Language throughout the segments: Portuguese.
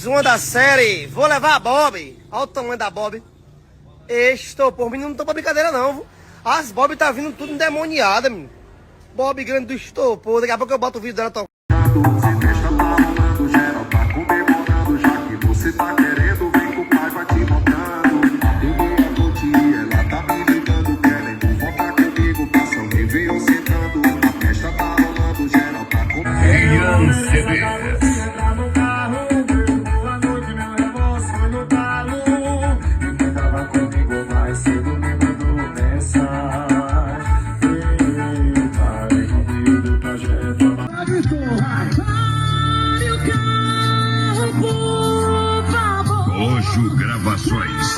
uma da série Vou Levar a Bob. Olha o tamanho da Bob. Estopor, menino, não tô pra brincadeira não, viu? As Bob tá vindo tudo endemoniada, menino. Bob grande do estopor, daqui a pouco eu boto o vídeo dela tocando. Se festa tá rolando, geral tá comemorando. Já que você tá querendo, vem com o pai, vai te montando. A bebê é curtir, ela tá me ligando, querendo voltar comigo, passa o Réveillon sentando. A festa tá rolando, geral tá comemorando. Ojo Gravações.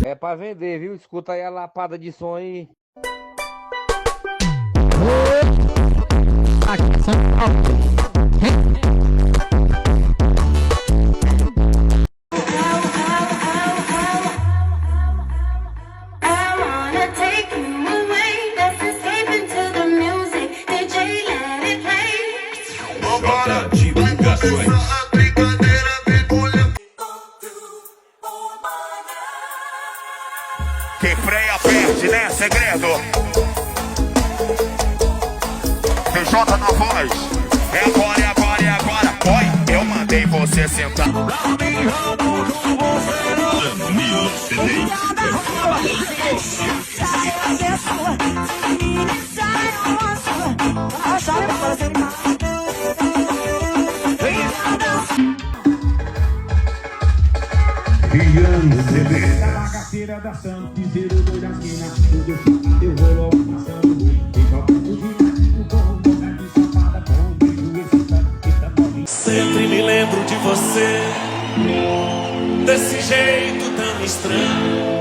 É pra vender, viu? Escuta aí a lapada de som aí. Divulgações. Quem freia perde, né? Segredo. PJ na voz. É agora, é agora, é agora. Oi, eu mandei você sentar. Danilo CD. Rian CD. Bagaceira da Santa, piseiro dois da esquina, tudo chama, eu vou logo passando. Tem copo de giro, bom, boca de safada, bom, beijo excitado, que tá novinho. Sempre me lembro de você, desse jeito tão estranho.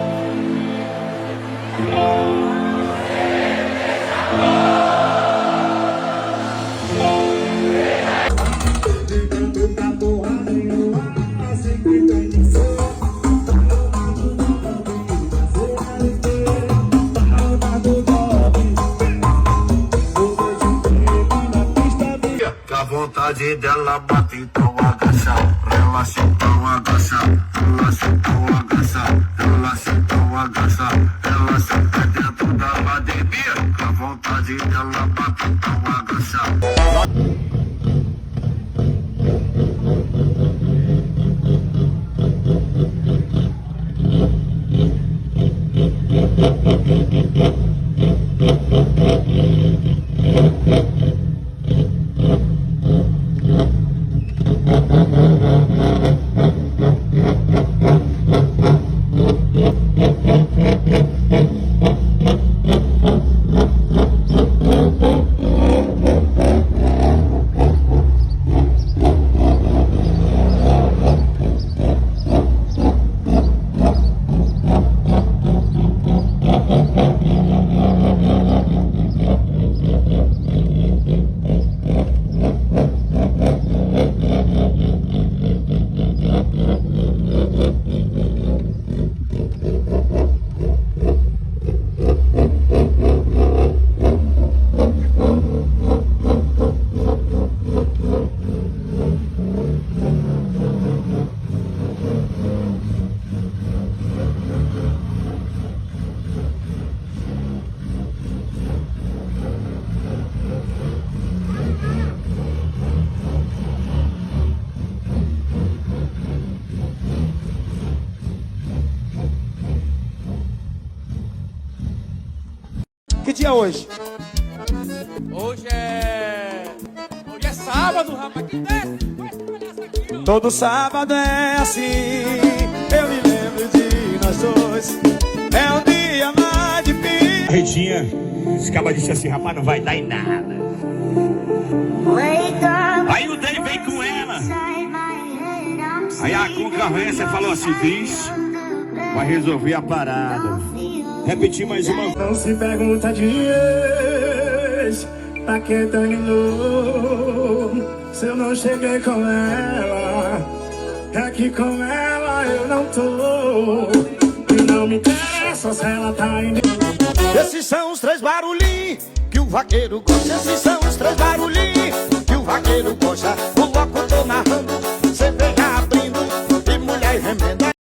Que a vontade dela bate, então agacha. Relaxa, então agacha. Relaxa, então agacha. Relaxa, então agacha. Relaxa, é dentro da academia. Que a vontade dela bate, então agacha. Que dia é hoje? Hoje é sábado, rapaz. Que desce? Todo sábado é assim, eu me lembro de nós dois. É um dia mais difícil. Retinha, esse caba disse assim, rapaz, não vai dar em nada. Aí o Dani veio com ela. Aí a concorrência falou assim, Cris, vai resolver a parada. Repetir mais uma. Não se pergunta de ex, pra que terminou? Se eu não cheguei com ela, é que com ela eu não tô. E não me interessa se ela tá indo. Esses são os três barulhinhos que o vaqueiro gosta. Esses são os três barulhinhos que o vaqueiro gosta.